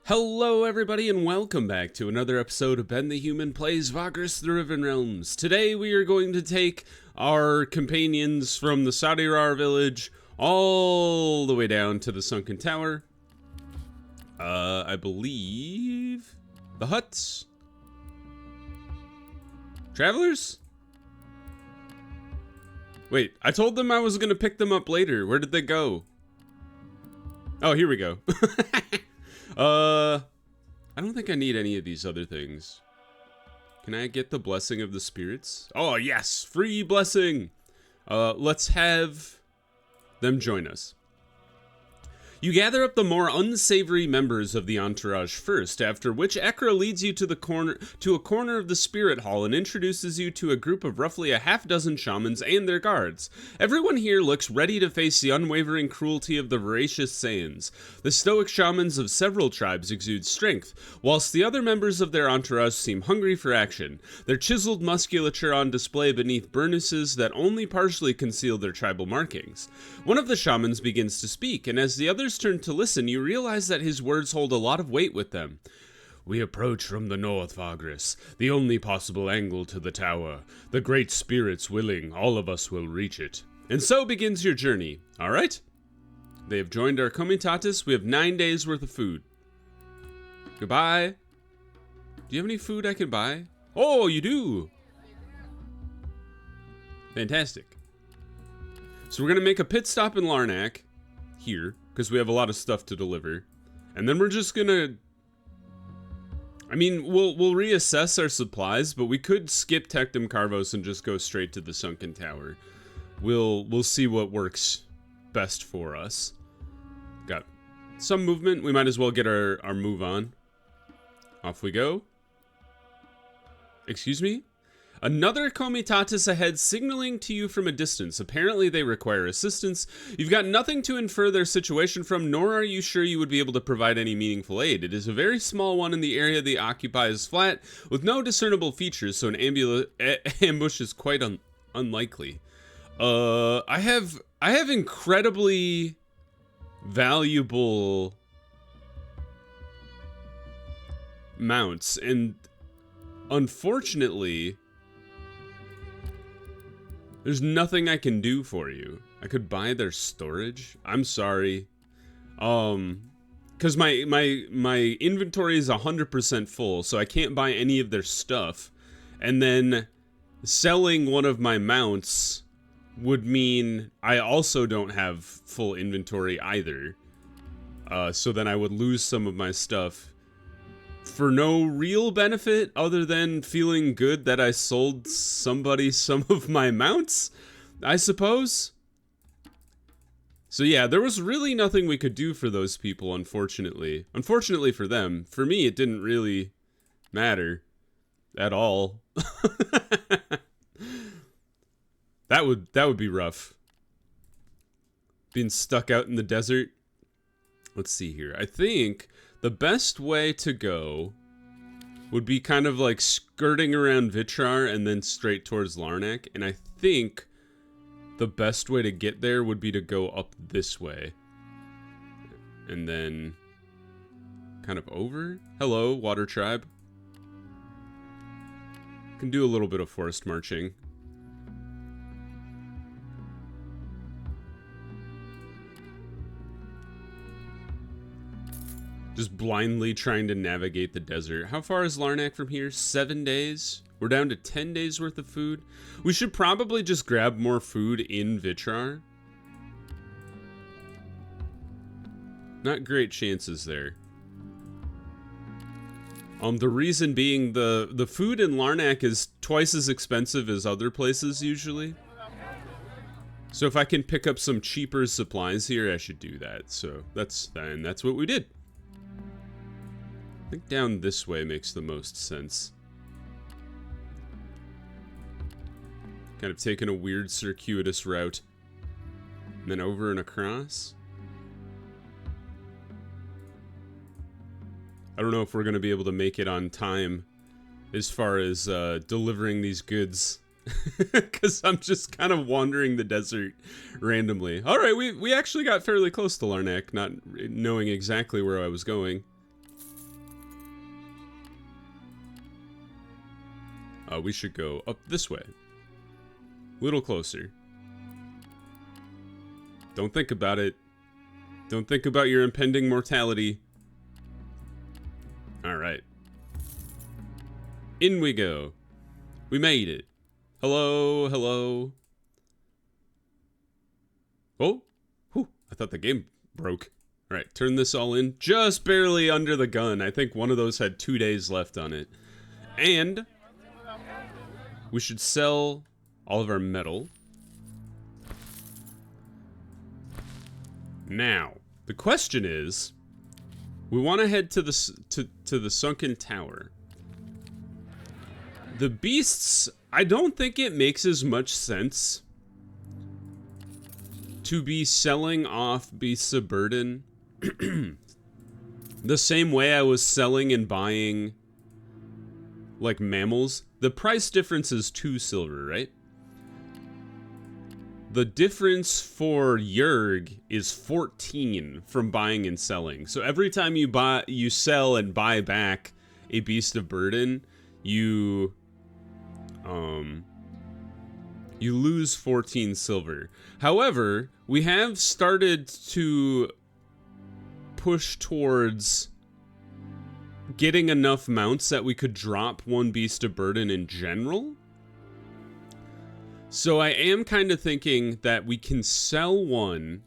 Hello everybody and welcome back to another episode of Ben the Human Plays Vagrus the Riven Realms. Today we are going to take our companions from the Sadirar village all the way down to the Sunken Tower. I believe the huts. Travelers? Wait, I told them I was going to pick them up later. Where did they go? Oh, here we go. I don't think I need any of these other things. Can I get the blessing of the spirits? Oh, yes, free blessing. Let's have them join us. You gather up the more unsavory members of the entourage first, after which Ekra leads you to a corner of the spirit hall and introduces you to a group of roughly a half-dozen shamans and their guards. Everyone here looks ready to face the unwavering cruelty of the voracious Saiyans. The stoic shamans of several tribes exude strength, whilst the other members of their entourage seem hungry for action, their chiseled musculature on display beneath burnuses that only partially conceal their tribal markings. One of the shamans begins to speak, and as the others turn to listen, you realize that his words hold a lot of weight with them. We approach from the north, Vagrus, the only possible angle to the tower. The great spirits willing, all of us will reach it. And so begins your journey, alright? They have joined our comitatus. We have 9 days worth of food. Goodbye. Do you have any food I can buy? Oh, you do! Fantastic. So we're going to make a pit stop in Larnak, here, because we have a lot of stuff to deliver. And then we're just going to... I mean, we'll reassess our supplies, but we could skip Tectum Carvos and just go straight to the Sunken Tower. We'll see what works best for us. Got some movement. We might as well get our move on. Off we go. Excuse me? Another comitatus ahead, signaling to you from a distance. Apparently they require assistance. You've got nothing to infer their situation from, nor are you sure you would be able to provide any meaningful aid. It is a very small one, and the area they occupy is flat, with no discernible features, so an ambush is quite unlikely. I have incredibly valuable mounts, and unfortunately, there's nothing I can do for you. I could buy their storage. I'm sorry. Because my inventory is 100% full, so I can't buy any of their stuff. And then selling one of my mounts would mean I also don't have full inventory either. So then I would lose some of my stuff for no real benefit other than feeling good that I sold somebody some of my mounts, I suppose. So yeah, there was really nothing we could do for those people, unfortunately. Unfortunately for them. For me, it didn't really matter at all. That would be rough. Being stuck out in the desert. Let's see here. I think the best way to go would be kind of like skirting around Vitrar and then straight towards Larnak. And I think the best way to get there would be to go up this way. And then kind of over. Hello, Water Tribe. Can do a little bit of forest marching. Just blindly trying to navigate the desert. How far is Larnak from here? 7 days? We're down to 10 days worth of food. We should probably just grab more food in Vitrar. Not great chances there. The reason being the food in Larnak is twice as expensive as other places usually. So if I can pick up some cheaper supplies here, I should do that. So that's what we did. I think down this way makes the most sense. Kind of taking a weird circuitous route. And then over and across. I don't know if we're going to be able to make it on time as far as delivering these goods. Because I'm just kind of wandering the desert randomly. Alright, we actually got fairly close to Larnak, not knowing exactly where I was going. We should go up this way. Little closer. Don't think about it. Don't think about your impending mortality. Alright. In we go. We made it. Hello, hello. Oh, whew, I thought the game broke. Alright, turn this all in. Just barely under the gun. I think one of those had 2 days left on it. And we should sell all of our metal. Now, the question is, we want to head to the Sunken Tower. The beasts, I don't think it makes as much sense to be selling off beasts of burden the same way I was selling and buying like mammals. The price difference is 2 silver, right? The difference for Yerg is 14 from buying and selling. So every time you sell and buy back a beast of burden, you lose 14 silver. However, we have started to push towards getting enough mounts that we could drop 1 beast of burden in general. So I am kind of thinking that we can sell 1,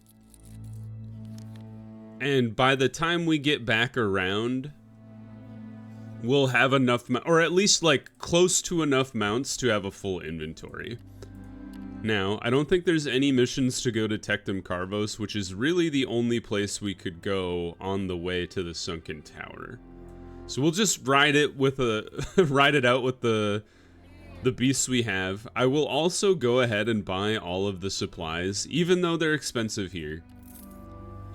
and by the time we get back around, we'll have enough, or at least like close to enough mounts to have a full inventory. Now, I don't think there's any missions to go to Tectum Carvos, which is really the only place we could go on the way to the Sunken Tower. So we'll just ride it with ride it out with the beasts we have. I will also go ahead and buy all of the supplies, even though they're expensive here.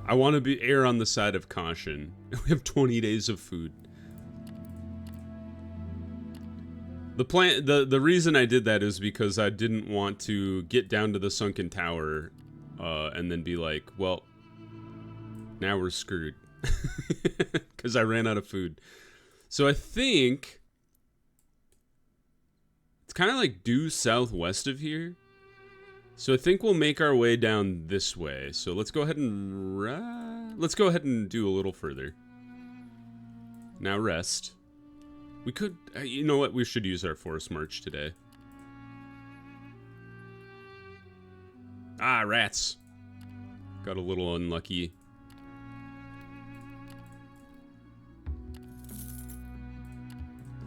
I want to err on the side of caution. We have 20 days of food. The reason I did that is because I didn't want to get down to the Sunken Tower and then be like, well, now we're screwed. Because I ran out of food. So I think it's kind of like due southwest of here. So I think we'll make our way down this way. So let's go ahead and do a little further. Now rest. We could, you know what? We should use our forest march today. Ah, rats. Got a little unlucky.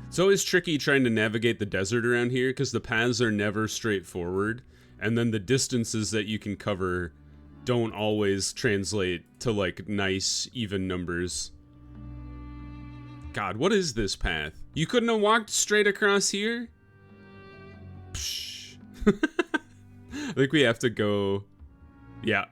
It's always tricky trying to navigate the desert around here because the paths are never straightforward, and then the distances that you can cover don't always translate to like nice even numbers. God, what is this path? You couldn't have walked straight across here? Psh. I think we have to go... Yeah.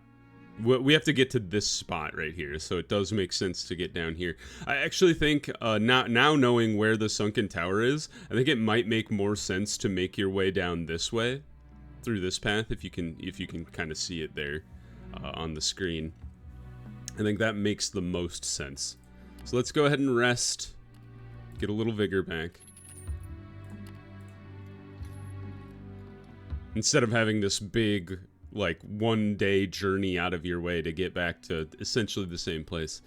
We have to get to this spot right here, so it does make sense to get down here. I actually think, now knowing where the Sunken Tower is, I think it might make more sense to make your way down this way, through this path, if you can kind of see it there on the screen. I think that makes the most sense. So let's go ahead and rest, get a little vigor back. Instead of having this big, like, 1 day journey out of your way to get back to essentially the same place.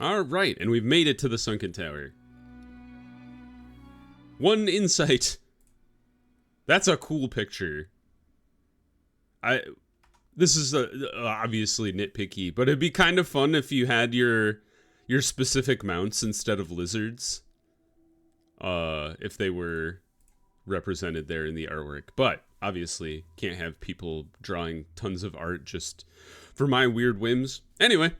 Alright, and we've made it to the Sunken Tower. 1 insight. That's a cool picture. This is obviously nitpicky, but it'd be kind of fun if you had your specific mounts instead of lizards. If they were represented there in the artwork. But obviously can't have people drawing tons of art just for my weird whims. Anyway,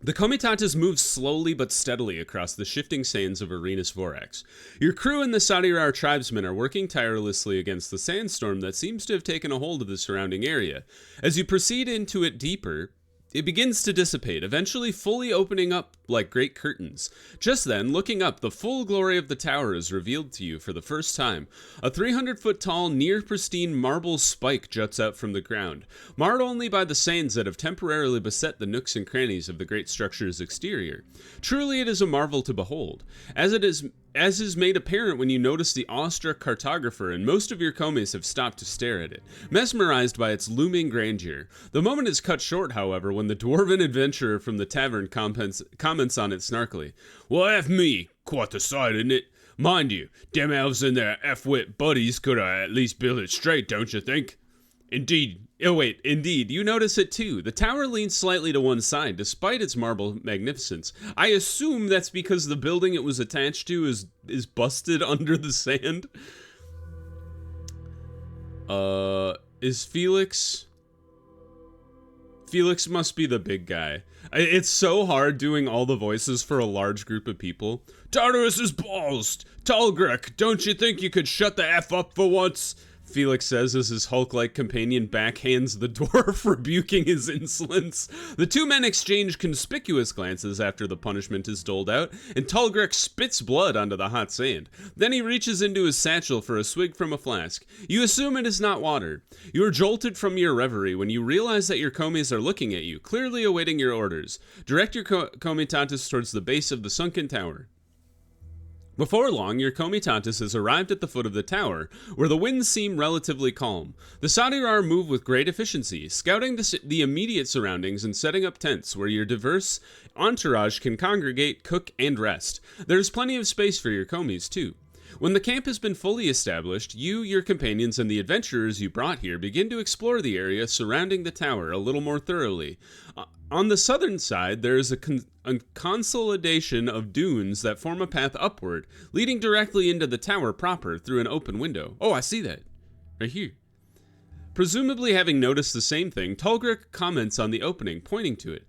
the Comitatus moves slowly but steadily across the shifting sands of Arenas Vorax. Your crew and the Sadirar tribesmen are working tirelessly against the sandstorm that seems to have taken a hold of the surrounding area. As you proceed into it deeper, it begins to dissipate, eventually fully opening up like great curtains. Just then, looking up, the full glory of the tower is revealed to you for the first time. A 300-foot-tall, near-pristine marble spike juts out from the ground, marred only by the sands that have temporarily beset the nooks and crannies of the great structure's exterior. Truly, it is a marvel to behold. As it is as is made apparent when you notice the awestruck cartographer, and most of your komis have stopped to stare at it, mesmerized by its looming grandeur. The moment is cut short, however, when the dwarven adventurer from the tavern comments on it snarkily. Well, F me, quite the sight, isn't it? Mind you, them elves and their F-wit buddies could at least build it straight, don't you think? Indeed. Oh wait, indeed, you notice it too. The tower leans slightly to one side, despite its marble magnificence. I assume that's because the building it was attached to is busted under the sand. Is Felix... Felix must be the big guy. It's so hard doing all the voices for a large group of people. Tartarus is balls! Talgrek, don't you think you could shut the F up for once? Felix says as his Hulk-like companion backhands the dwarf, rebuking his insolence. The two men exchange conspicuous glances after the punishment is doled out, and Talgrek spits blood onto the hot sand. Then he reaches into his satchel for a swig from a flask. You assume it is not water. You are jolted from your reverie when you realize that your komis are looking at you, clearly awaiting your orders. Direct your comitatus towards the base of the sunken tower. Before long, your comitatus has arrived at the foot of the tower, where the winds seem relatively calm. The Sadirar move with great efficiency, scouting the immediate surroundings and setting up tents where your diverse entourage can congregate, cook, and rest. There's plenty of space for your komis, too. When the camp has been fully established, you, your companions, and the adventurers you brought here begin to explore the area surrounding the tower a little more thoroughly. On the southern side, there is a consolidation of dunes that form a path upward, leading directly into the tower proper through an open window. Oh, I see that. Right here. Presumably having noticed the same thing, Talgrek comments on the opening, pointing to it.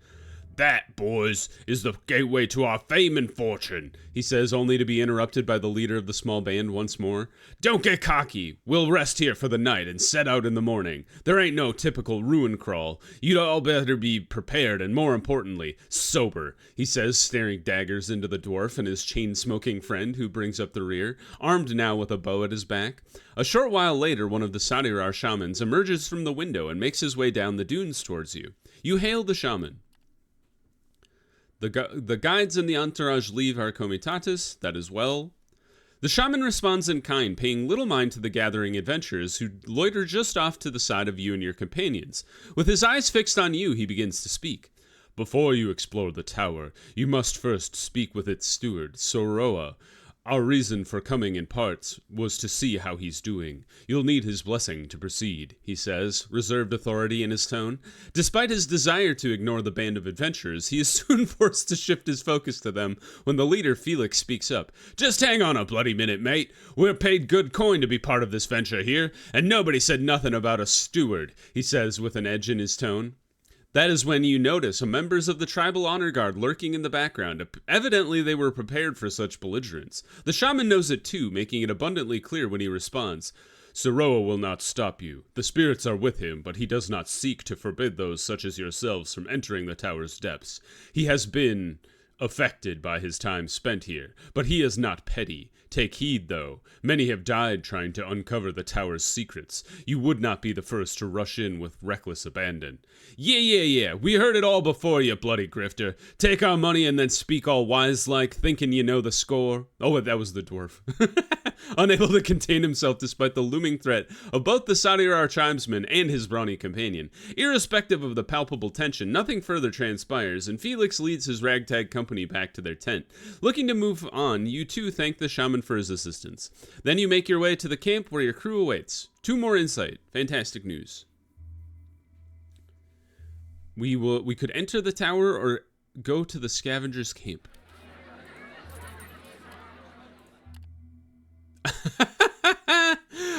That, boys, is the gateway to our fame and fortune, he says, only to be interrupted by the leader of the small band once more. Don't get cocky. We'll rest here for the night and set out in the morning. There ain't no typical ruin crawl. You'd all better be prepared and, more importantly, sober, he says, staring daggers into the dwarf and his chain-smoking friend who brings up the rear, armed now with a bow at his back. A short while later, one of the Sadirar shamans emerges from the window and makes his way down the dunes towards you. You hail the shaman. The guides and the entourage leave our comitatus, that is well. The shaman responds in kind, paying little mind to the gathering adventurers who loiter just off to the side of you and your companions. With his eyes fixed on you, he begins to speak. Before you explore the tower, you must first speak with its steward, Soroa. Our reason for coming in parts was to see how he's doing. You'll need his blessing to proceed, he says, reserved authority in his tone. Despite his desire to ignore the band of adventurers, he is soon forced to shift his focus to them when the leader, Felix, speaks up. Just hang on a bloody minute, mate. We're paid good coin to be part of this venture here, and nobody said nothing about a steward, he says with an edge in his tone. That is when you notice members of the tribal honor guard lurking in the background. Evidently, they were prepared for such belligerence. The shaman knows it too, making it abundantly clear when he responds. Soroa will not stop you. The spirits are with him, but he does not seek to forbid those such as yourselves from entering the tower's depths. He has been affected by his time spent here, but he is not petty. Take heed, though. Many have died trying to uncover the tower's secrets. You would not be the first to rush in with reckless abandon. Yeah, we heard it all before, you bloody grifter. Take our money and then speak all wise-like, thinking you know the score. Oh, that was the dwarf. Unable to contain himself despite the looming threat of both the Sadirar tribesman and his brawny companion. Irrespective of the palpable tension, nothing further transpires, and Felix leads his ragtag company back to their tent. Looking to move on, you too thank the shaman for his assistance. Then you make your way to the camp where your crew awaits. 2 more insight. Fantastic news. We could enter the tower or go to the scavenger's camp.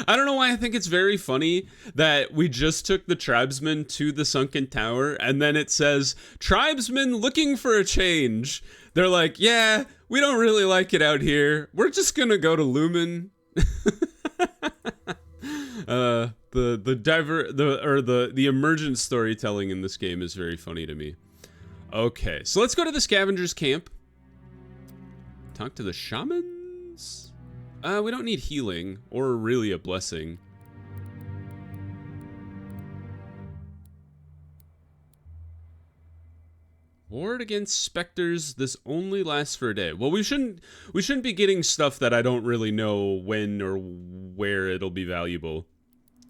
I don't know why I think it's very funny that we just took the tribesmen to the sunken tower and then it says, tribesmen looking for a change. They're like, yeah, we don't really like it out here. We're just gonna go to Lumen. The emergent storytelling in this game is very funny to me. Okay, so let's go to the scavenger's camp. Talk to the shamans? We don't need healing, or really a blessing. Ward against specters. This only lasts for a day. Well, we shouldn't be getting stuff that I don't really know when or where it'll be valuable.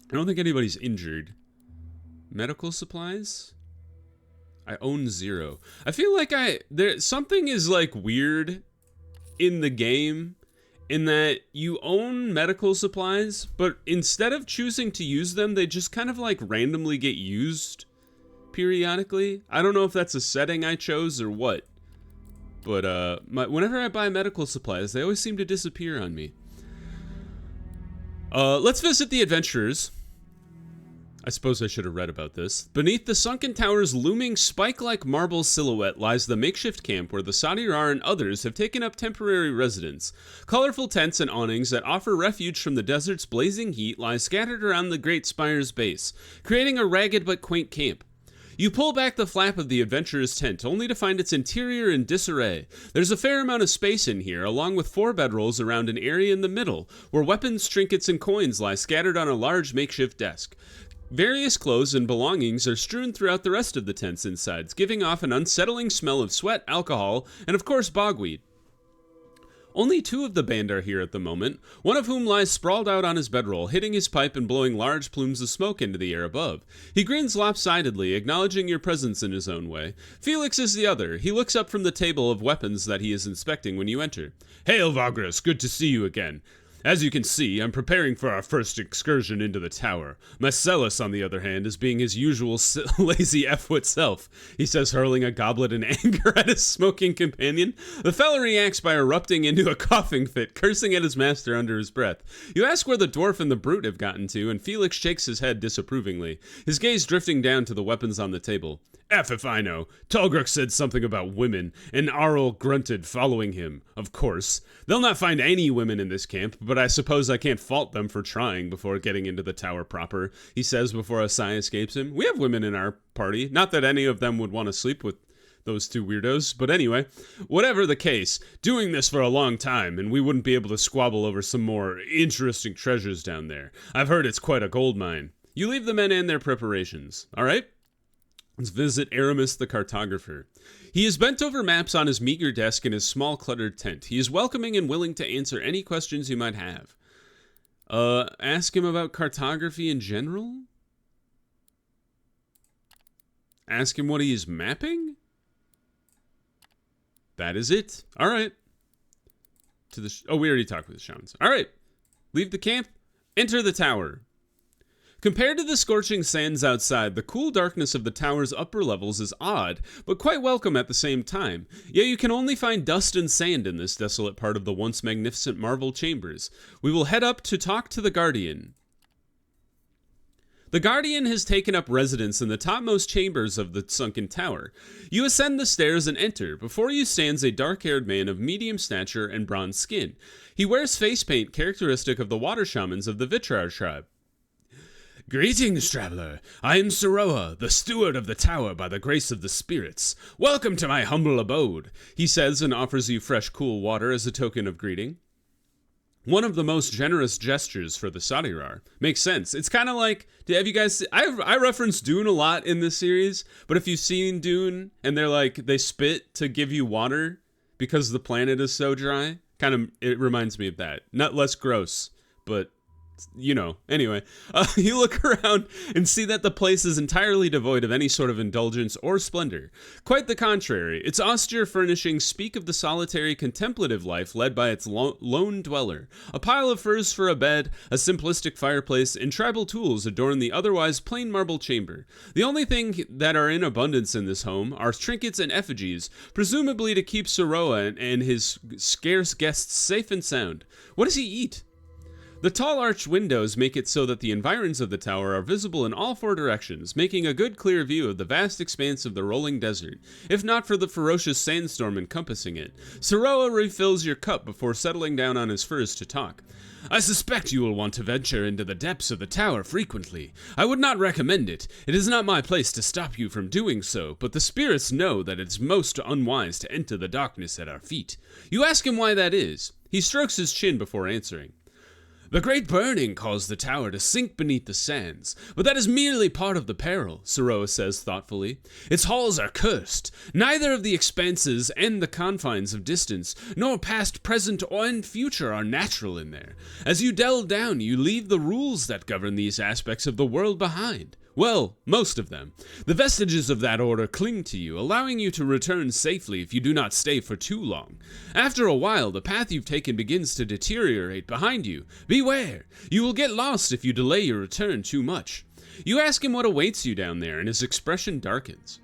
I don't think anybody's injured. Medical supplies? I own 0. I feel like something is like weird in the game in that you own medical supplies, but instead of choosing to use them, they just kind of like randomly get used periodically. I don't know if that's a setting I chose or what, but whenever I buy medical supplies, they always seem to disappear on me. Let's visit the adventurers. I suppose I should have read about this. Beneath the sunken tower's looming spike-like marble silhouette lies the makeshift camp where the Sadirar and others have taken up temporary residence. Colorful tents and awnings that offer refuge from the desert's blazing heat lie scattered around the great spire's base, creating a ragged but quaint camp. You pull back the flap of the adventurer's tent, only to find its interior in disarray. There's a fair amount of space in here, along with 4 bedrolls around an area in the middle, where weapons, trinkets, and coins lie scattered on a large makeshift desk. Various clothes and belongings are strewn throughout the rest of the tent's insides, giving off an unsettling smell of sweat, alcohol, and of course bogweed. Only 2 of the band are here at the moment, one of whom lies sprawled out on his bedroll, hitting his pipe and blowing large plumes of smoke into the air above. He grins lopsidedly, acknowledging your presence in his own way. Felix is the other. He looks up from the table of weapons that he is inspecting when you enter. "Hail, Vagrus, good to see you again. As you can see, I'm preparing for our first excursion into the tower. Marcellus, on the other hand, is being his usual lazy F-wit self," he says, hurling a goblet in anger at his smoking companion. The fella reacts by erupting into a coughing fit, cursing at his master under his breath. You ask where the dwarf and the brute have gotten to, and Felix shakes his head disapprovingly, his gaze drifting down to the weapons on the table. "F if I know. Talgruk said something about women, and Arl grunted, following him. Of course. They'll not find any women in this camp, but I suppose I can't fault them for trying before getting into the tower proper," he says before a sigh escapes him. "We have women in our party. Not that any of them would want to sleep with those 2 weirdos, but anyway. Whatever the case, doing this for a long time, and we wouldn't be able to squabble over some more interesting treasures down there. I've heard it's quite a gold mine. You leave the men and their preparations, all right? Let's visit Aramis the cartographer. He is bent over maps on his meager desk in his small cluttered tent. He is welcoming and willing to answer any questions you might have. Ask him about cartography in general? Ask him what he is mapping? That is it. All right. We already talked with the shamans. All right. Leave the camp. Enter the tower. Compared to the scorching sands outside, the cool darkness of the tower's upper levels is odd, but quite welcome at the same time. Yet you can only find dust and sand in this desolate part of the once magnificent marble chambers. We will head up to talk to the Guardian. The Guardian has taken up residence in the topmost chambers of the sunken tower. You ascend the stairs and enter. Before you stands a dark-haired man of medium stature and bronze skin. He wears face paint characteristic of the water shamans of the Vitrar tribe. "Greetings, traveler. I am Siroa, the steward of the tower by the grace of the spirits. Welcome to my humble abode," he says, and offers you fresh, cool water as a token of greeting. One of the most generous gestures for the Sadirar. Makes sense. It's kind of like, have you guys I reference Dune a lot in this series, but if you've seen Dune and they spit to give you water because the planet is so dry, it reminds me of that. Not less gross, but anyway, you look around and see that the place is entirely devoid of any sort of indulgence or splendor. Quite the contrary, its austere furnishings speak of the solitary contemplative life led by its lone dweller. A pile of furs for a bed, a simplistic fireplace, and tribal tools adorn the otherwise plain marble chamber. The only thing that are in abundance in this home are trinkets and effigies, presumably to keep Siroa and his scarce guests safe and sound. What does he eat? The tall arched windows make it so that the environs of the tower are visible in all 4 directions, making a good clear view of the vast expanse of the rolling desert, if not for the ferocious sandstorm encompassing it. Siroa refills your cup before settling down on his furs to talk. "I suspect you will want to venture into the depths of the tower frequently. I would not recommend it. It is not my place to stop you from doing so, but the spirits know that it's most unwise to enter the darkness at our feet." You ask him why that is. He strokes his chin before answering. The great burning caused the tower to sink beneath the sands, but that is merely part of the peril, Siroa says thoughtfully. Its halls are cursed. Neither of the expanses and the confines of distance, nor past, present, or future are natural in there. As you delve down, you leave the rules that govern these aspects of the world behind. Well, most of them. The vestiges of that order cling to you, allowing you to return safely if you do not stay for too long. After a while, the path you've taken begins to deteriorate behind you. Beware! You will get lost if you delay your return too much. You ask him what awaits you down there, and his expression darkens.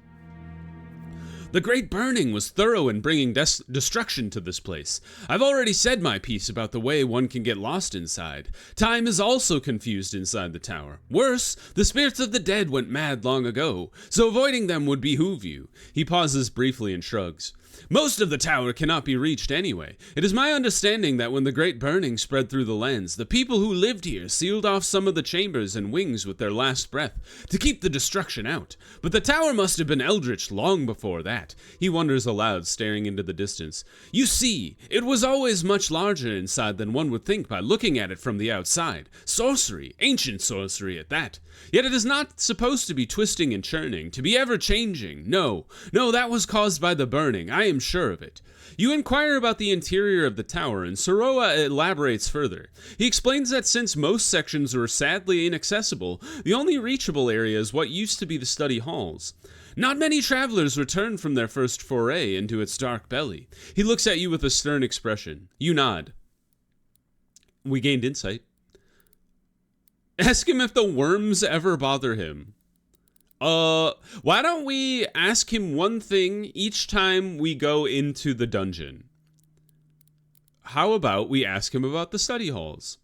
The great burning was thorough in bringing destruction to this place. I've already said my piece about the way one can get lost inside. Time is also confused inside the tower. Worse, the spirits of the dead went mad long ago, so avoiding them would behoove you. He pauses briefly and shrugs. Most of the tower cannot be reached anyway. It is my understanding that when the great burning spread through the lands, the people who lived here sealed off some of the chambers and wings with their last breath to keep the destruction out. But the tower must have been eldritch long before that. He wonders aloud, staring into the distance. You see, it was always much larger inside than one would think by looking at it from the outside. Sorcery, ancient sorcery at that. Yet it is not supposed to be twisting and churning, to be ever changing. No, that was caused by the burning. I am sure of it. You inquire about the interior of the tower, and Siroa elaborates further. He explains that since most sections were sadly inaccessible, the only reachable area is what used to be the study halls. Not many travelers return from their first foray into its dark belly. He looks at you with a stern expression. You nod. We gained insight. Ask him if the worms ever bother him. Why don't we ask him one thing each time we go into the dungeon? How about we ask him about the study halls?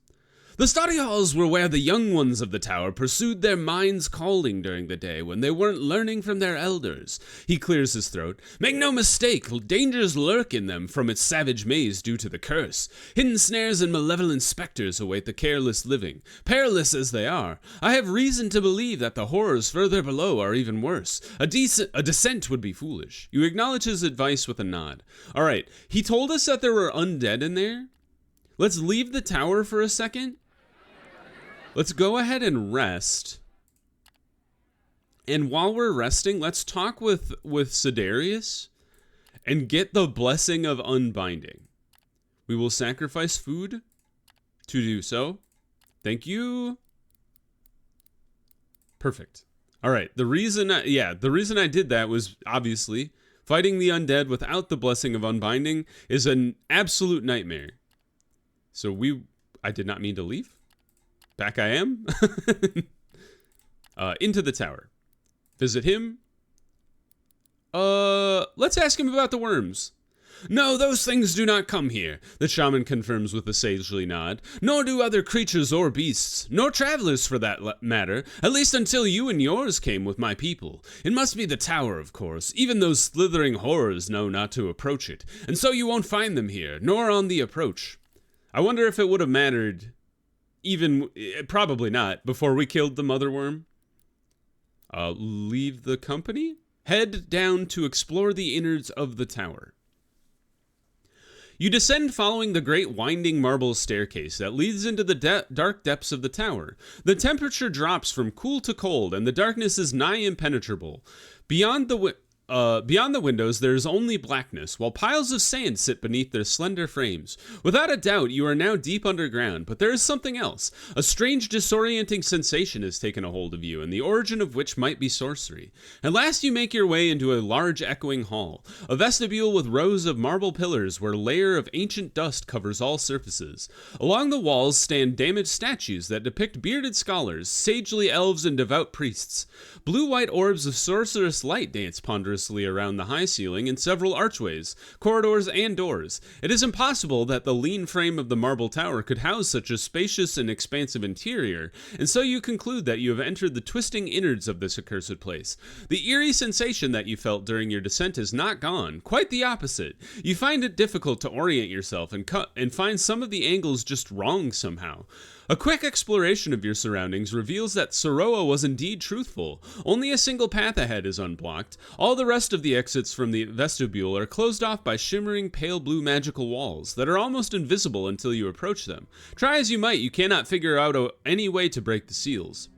The study halls were where the young ones of the tower pursued their mind's calling during the day when they weren't learning from their elders. He clears his throat. Make no mistake, dangers lurk in them from its savage maze due to the curse. Hidden snares and malevolent specters await the careless living. Perilous as they are, I have reason to believe that the horrors further below are even worse. A descent would be foolish. You acknowledge his advice with a nod. All right, he told us that there were undead in there. Let's leave the tower for a second. Let's go ahead and rest. And while we're resting, let's talk with Sidarius and get the blessing of unbinding. We will sacrifice food to do so. Thank you. Perfect. All right. The reason I did that was obviously fighting the undead without the blessing of unbinding is an absolute nightmare. So I did not mean to leave. Back I am. Into the tower. Visit him. Let's ask him about the worms. No, those things do not come here, the shaman confirms with a sagely nod. Nor do other creatures or beasts, nor travelers for that matter, at least until you and yours came with my people. It must be the tower, of course. Even those slithering horrors know not to approach it, and so you won't find them here, nor on the approach. I wonder if it would have mattered... probably not, before we killed the mother worm. Leave the company? Head down to explore the innards of the tower. You descend following the great winding marble staircase that leads into the dark depths of the tower. The temperature drops from cool to cold, and the darkness is nigh impenetrable. Beyond the windows, there is only blackness, while piles of sand sit beneath their slender frames. Without a doubt, you are now deep underground, but there is something else. A strange, disorienting sensation has taken a hold of you, and the origin of which might be sorcery. At last you make your way into a large, echoing hall, a vestibule with rows of marble pillars where a layer of ancient dust covers all surfaces. Along the walls stand damaged statues that depict bearded scholars, sagely elves, and devout priests. Blue-white orbs of sorcerous light dance ponderously around the high ceiling in several archways, corridors, and doors. It is impossible that the lean frame of the marble tower could house such a spacious and expansive interior, and so you conclude that you have entered the twisting innards of this accursed place. The eerie sensation that you felt during your descent is not gone, quite the opposite. You find it difficult to orient yourself and find some of the angles just wrong somehow. A quick exploration of your surroundings reveals that Siroa was indeed truthful. Only a single path ahead is unblocked. All the rest of the exits from the vestibule are closed off by shimmering pale blue magical walls that are almost invisible until you approach them. Try as you might, you cannot figure out any way to break the seals.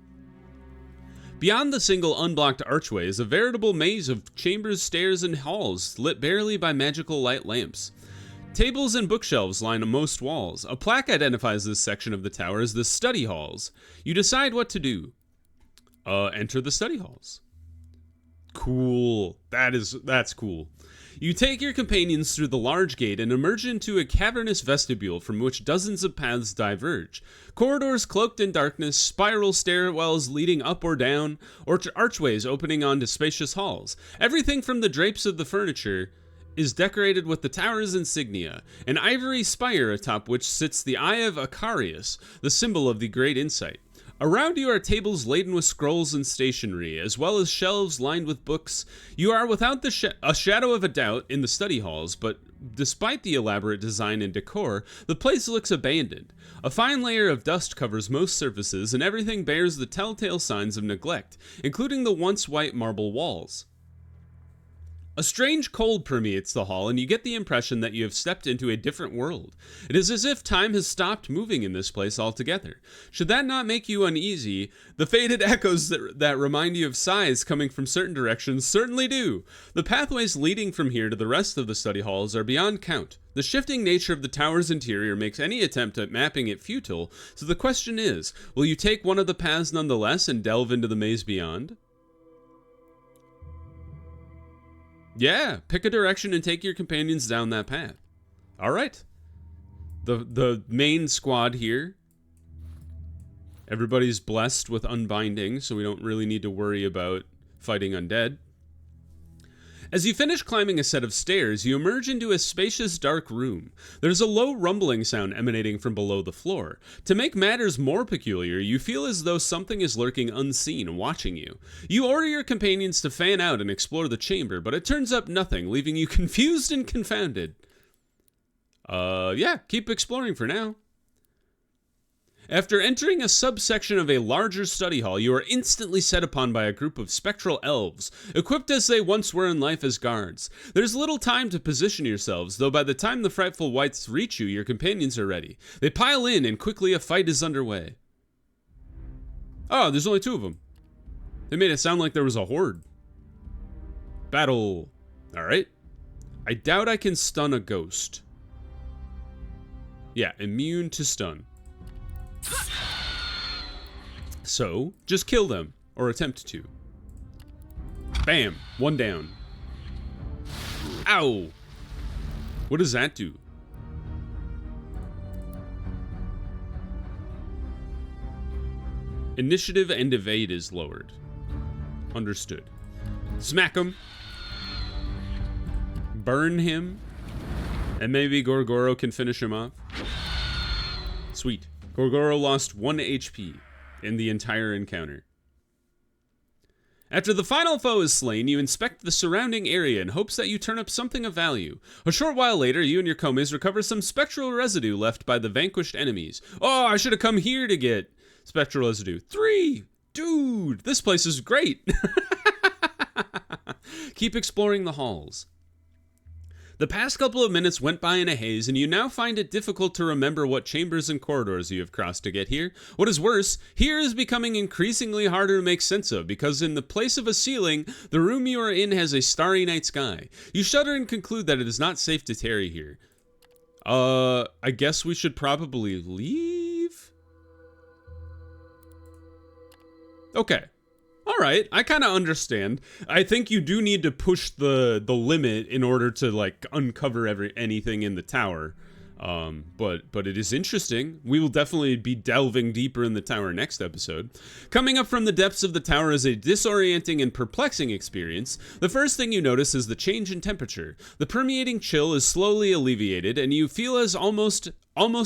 Beyond the single unblocked archway is a veritable maze of chambers, stairs, and halls lit barely by magical light lamps. Tables and bookshelves line most walls. A plaque identifies this section of the tower as the study halls. You decide what to do. Enter the study halls. Cool. That's cool. You take your companions through the large gate and emerge into a cavernous vestibule from which dozens of paths diverge. Corridors cloaked in darkness, spiral stairwells leading up or down, or archways opening onto spacious halls. Everything from the drapes of the furniture is decorated with the tower's insignia, an ivory spire atop which sits the Eye of Acarius, the symbol of the Great Insight. Around you are tables laden with scrolls and stationery, as well as shelves lined with books. You are without a shadow of a doubt in the study halls, but despite the elaborate design and decor, the place looks abandoned. A fine layer of dust covers most surfaces, and everything bears the telltale signs of neglect, including the once white marble walls. A strange cold permeates the hall, and you get the impression that you have stepped into a different world. It is as if time has stopped moving in this place altogether. Should that not make you uneasy, the faded echoes that remind you of sighs coming from certain directions certainly do. The pathways leading from here to the rest of the study halls are beyond count. The shifting nature of the tower's interior makes any attempt at mapping it futile, so the question is, will you take one of the paths nonetheless and delve into the maze beyond? Yeah, pick a direction and take your companions down that path. All right. The main squad here. Everybody's blessed with unbinding, so we don't really need to worry about fighting undead. As you finish climbing a set of stairs, you emerge into a spacious dark room. There's a low rumbling sound emanating from below the floor. To make matters more peculiar, you feel as though something is lurking unseen, watching you. You order your companions to fan out and explore the chamber, but it turns up nothing, leaving you confused and confounded. Yeah, keep exploring for now. After entering a subsection of a larger study hall, you are instantly set upon by a group of spectral elves, equipped as they once were in life as guards. There's little time to position yourselves, though by the time the frightful wights reach you, your companions are ready. They pile in, and quickly a fight is underway. Oh, there's only two of them. They made it sound like there was a horde. Battle. Alright. I doubt I can stun a ghost. Yeah, immune to stun. So, just kill them, or attempt to. Bam! One down. Ow! What does that do? Initiative and evade is lowered. Understood. Smack him. Burn him. And maybe Gorgoro can finish him off. Sweet. Gorgoro lost 1 HP in the entire encounter. After the final foe is slain, you inspect the surrounding area in hopes that you turn up something of value. A short while later, you and your komes recover some spectral residue left by the vanquished enemies. Oh, I should have come here to get spectral residue. 3! Dude, this place is great! Keep exploring the halls. The past couple of minutes went by in a haze, and you now find it difficult to remember what chambers and corridors you have crossed to get here. What is worse, here is becoming increasingly harder to make sense of, because in the place of a ceiling, the room you are in has a starry night sky. You shudder and conclude that it is not safe to tarry here. I guess we should probably leave? Okay. Alright, I kind of understand. I think you do need to push the limit in order to, like, uncover anything in the tower. But it is interesting. We will definitely be delving deeper in the tower next episode. Coming up from the depths of the tower is a disorienting and perplexing experience. The first thing you notice is the change in temperature. The permeating chill is slowly alleviated, and you feel as almost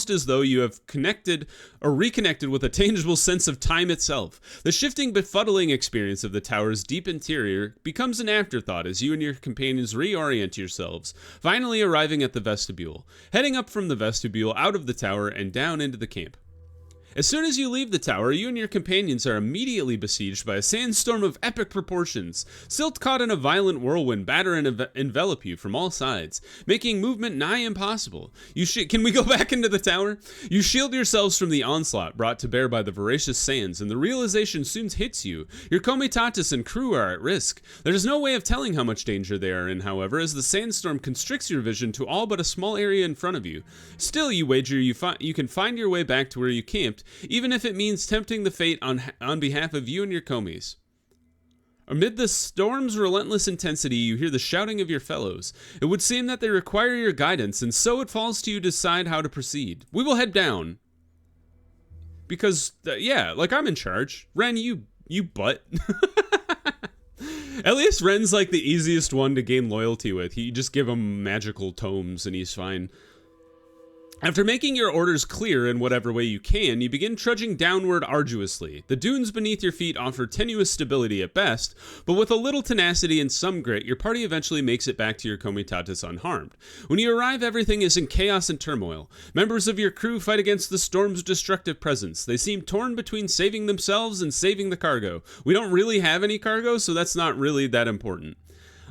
as though you have connected or reconnected with a tangible sense of time itself. The shifting, befuddling experience of the tower's deep interior becomes an afterthought as you and your companions reorient yourselves, finally arriving at the vestibule, heading up from the vestibule out of the tower and down into the camp. As soon as you leave the tower, you and your companions are immediately besieged by a sandstorm of epic proportions. Silt caught in a violent whirlwind batter and envelop you from all sides, making movement nigh impossible. Can we go back into the tower? You shield yourselves from the onslaught brought to bear by the voracious sands, and the realization soon hits you. Your comitatus and crew are at risk. There is no way of telling how much danger they are in, however, as the sandstorm constricts your vision to all but a small area in front of you. Still, you wager you can find your way back to where you camped, even if it means tempting the fate on behalf of you and your commies. Amid the storm's relentless intensity, you hear the shouting of your fellows. It would seem that they require your guidance, and so it falls to you to decide how to proceed. We will head down. Because, like I'm in charge. Ren, you butt. At least Ren's like the easiest one to gain loyalty with. You just give him magical tomes and he's fine. After making your orders clear in whatever way you can, you begin trudging downward arduously. The dunes beneath your feet offer tenuous stability at best, but with a little tenacity and some grit, your party eventually makes it back to your comitatus unharmed. When you arrive, everything is in chaos and turmoil. Members of your crew fight against the storm's destructive presence. They seem torn between saving themselves and saving the cargo. We don't really have any cargo, so that's not really that important.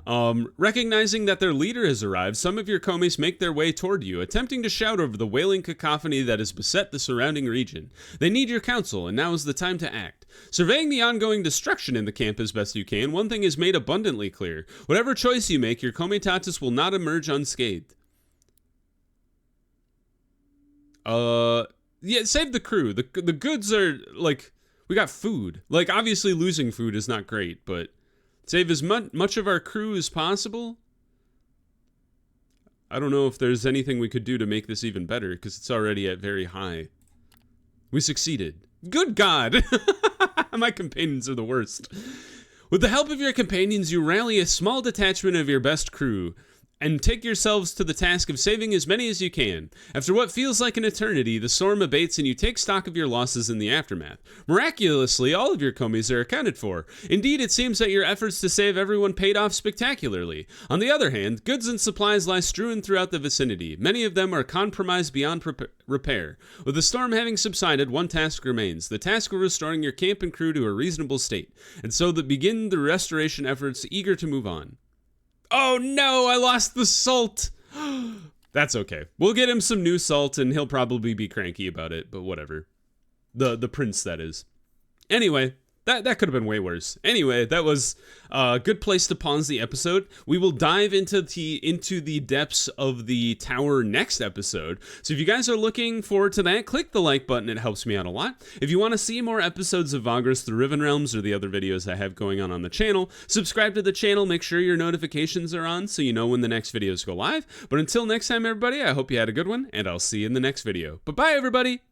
Recognizing that their leader has arrived, some of your commies make their way toward you, attempting to shout over the wailing cacophony that has beset the surrounding region. They need your counsel, and now is the time to act. Surveying the ongoing destruction in the camp as best you can, one thing is made abundantly clear. Whatever choice you make, your comitatus will not emerge unscathed. Save the crew. The goods are, like, we got food. Like, obviously losing food is not great, but save as much of our crew as possible. I don't know if there's anything we could do to make this even better, because it's already at very high. We succeeded. Good God! My companions are the worst. With the help of your companions, you rally a small detachment of your best crew, and take yourselves to the task of saving as many as you can. After what feels like an eternity, the storm abates and you take stock of your losses in the aftermath. Miraculously, all of your commies are accounted for. Indeed, it seems that your efforts to save everyone paid off spectacularly. On the other hand, goods and supplies lie strewn throughout the vicinity. Many of them are compromised beyond repair. With the storm having subsided, one task remains, the task of restoring your camp and crew to a reasonable state. And so begin the restoration efforts, eager to move on. Oh no, I lost the salt. That's okay. We'll get him some new salt and he'll probably be cranky about it, but whatever. The prince, that is. Anyway, that could have been way worse. Anyway, that was a good place to pause the episode. We will dive into the depths of the tower next episode. So if you guys are looking forward to that, click the like button. It helps me out a lot. If you want to see more episodes of Vagrus, the Riven Realms, or the other videos I have going on the channel, subscribe to the channel. Make sure your notifications are on so you know when the next videos go live. But until next time, everybody, I hope you had a good one, and I'll see you in the next video. Bye-bye, everybody!